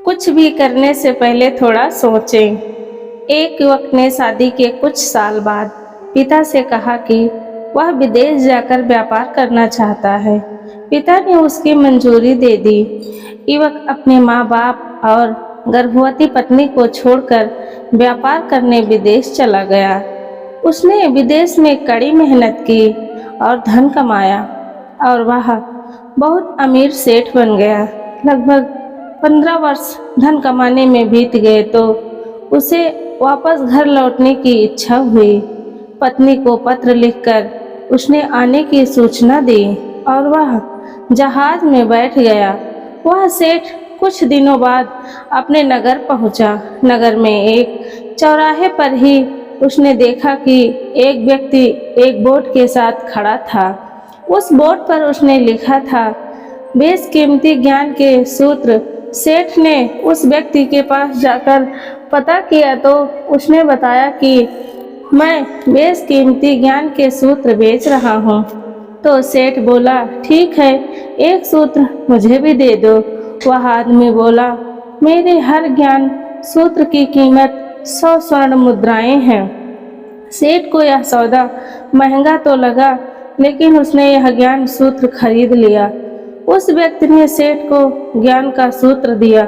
कुछ भी करने से पहले थोड़ा सोचें। एक युवक ने शादी के कुछ साल बाद पिता से कहा कि वह विदेश जाकर व्यापार करना चाहता है। पिता ने उसकी मंजूरी दे दी। युवक अपने माँ बाप और गर्भवती पत्नी को छोड़कर व्यापार करने विदेश चला गया। उसने विदेश में कड़ी मेहनत की और धन कमाया और वह बहुत अमीर सेठ बन गया। लगभग 15 वर्ष धन कमाने में बीत गए तो उसे वापस घर लौटने की इच्छा हुई। पत्नी को पत्र लिखकर उसने आने की सूचना दी और वह जहाज में बैठ गया। वह सेठ कुछ दिनों बाद अपने नगर पहुंचा। नगर में एक चौराहे पर ही उसने देखा कि एक व्यक्ति एक बोर्ड के साथ खड़ा था। उस बोर्ड पर उसने लिखा था, बेशकीमती ज्ञान के सूत्र। सेठ ने उस व्यक्ति के पास जाकर पता किया तो उसने बताया कि मैं बेशकीमती ज्ञान के सूत्र बेच रहा हूँ। तो सेठ बोला, ठीक है, एक सूत्र मुझे भी दे दो। वह आदमी बोला, मेरे हर ज्ञान सूत्र की कीमत 100 स्वर्ण मुद्राएं हैं। सेठ को यह सौदा महंगा तो लगा, लेकिन उसने यह ज्ञान सूत्र खरीद लिया। उस व्यक्ति ने सेठ को ज्ञान का सूत्र दिया,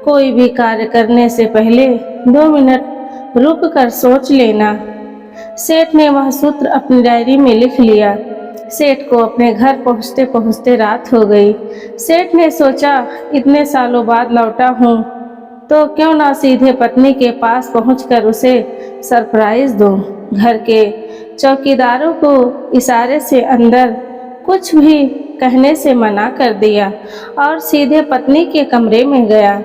कोई भी कार्य करने से पहले 2 मिनट रुक कर सोच लेना। सेठ ने वह सूत्र अपनी डायरी में लिख लिया। सेठ को अपने घर पहुंचते पहुंचते रात हो गई। सेठ ने सोचा, इतने सालों बाद लौटा हूँ तो क्यों ना सीधे पत्नी के पास पहुंचकर उसे सरप्राइज दूं। घर के चौकीदारों को इशारे से अंदर कुछ भी कहने से मना कर दिया और सीधे पत्नी के कमरे में गया।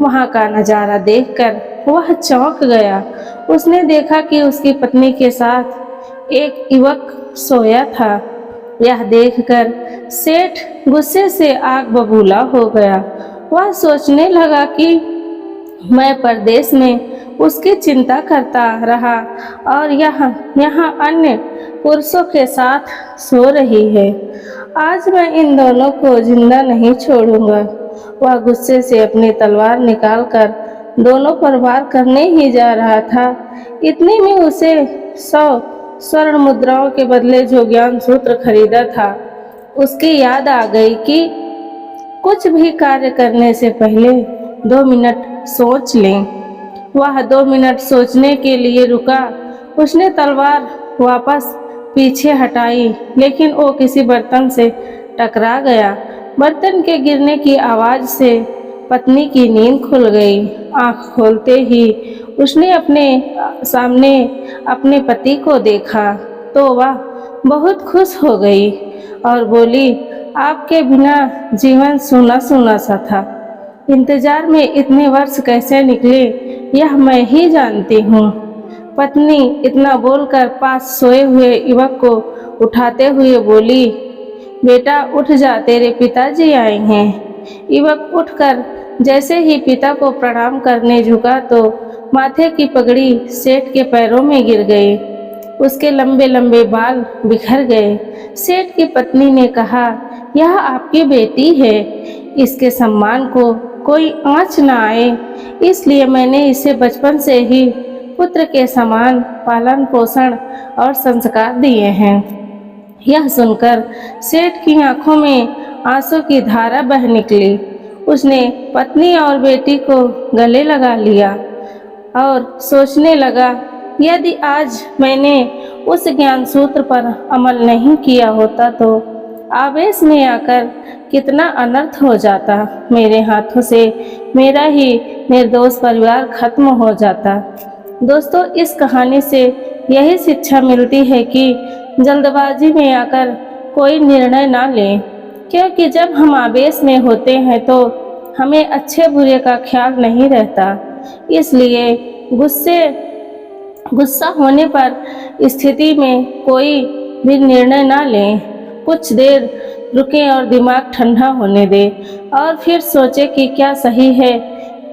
वहां का नज़ारा देखकर वह चौंक गया। उसने देखा कि उसकी पत्नी के साथ एक युवक सोया था। यह देखकर सेठ गुस्से से आग बबूला हो गया। वह सोचने लगा कि मैं परदेश में उसकी चिंता करता रहा और यहाँ अन्य पुरुषों के साथ सो रही है। आज मैं इन दोनों को जिंदा नहीं छोड़ूंगा। वह गुस्से से अपनी तलवार निकालकर दोनों पर वार करने ही जा रहा था। इतने में उसे 100 स्वर्ण मुद्राओं के बदले जो ज्ञान सूत्र खरीदा था उसकी याद आ गई कि कुछ भी कार्य करने से पहले 2 मिनट सोच लें। वह 2 मिनट सोचने के लिए रुका। उसने तलवार वापस पीछे हटाई, लेकिन वो किसी बर्तन से टकरा गया। बर्तन के गिरने की आवाज़ से पत्नी की नींद खुल गई। आँख खोलते ही उसने अपने सामने अपने पति को देखा तो वह बहुत खुश हो गई और बोली, आपके बिना जीवन सूना सूना सा था। इंतजार में इतने वर्ष कैसे निकले यह मैं ही जानती हूँ। पत्नी इतना बोलकर पास सोए हुए युवक को उठाते हुए बोली, बेटा उठ जा, तेरे पिताजी आए हैं। युवक उठकर जैसे ही पिता को प्रणाम करने झुका तो माथे की पगड़ी सेठ के पैरों में गिर गई। उसके लंबे लंबे बाल बिखर गए। सेठ की पत्नी ने कहा, यह आपकी बेटी है, इसके सम्मान को कोई आँच न आए, इसलिए मैंने इसे बचपन से ही पुत्र के समान पालन पोषण और संस्कार दिए हैं। यह सुनकर सेठ की आंखों में आंसू की धारा बह निकली। उसने पत्नी और बेटी को गले लगा लिया और सोचने लगा, यदि आज मैंने उस ज्ञान सूत्र पर अमल नहीं किया होता तो आवेश में आकर कितना अनर्थ हो जाता। मेरे हाथों से मेरा ही निर्दोष परिवार खत्म हो जाता। दोस्तों, इस कहानी से यही शिक्षा मिलती है कि जल्दबाजी में आकर कोई निर्णय ना लें, क्योंकि जब हम आवेश में होते हैं तो हमें अच्छे बुरे का ख्याल नहीं रहता। इसलिए गुस्सा होने पर स्थिति में कोई भी निर्णय ना लें। कुछ देर रुकें और दिमाग ठंडा होने दें और फिर सोचें कि क्या सही है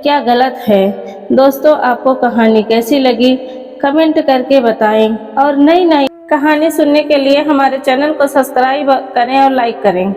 क्या गलत है। दोस्तों, आपको कहानी कैसी लगी कमेंट करके बताएं और नई नई कहानी सुनने के लिए हमारे चैनल को सब्सक्राइब करें और लाइक करें।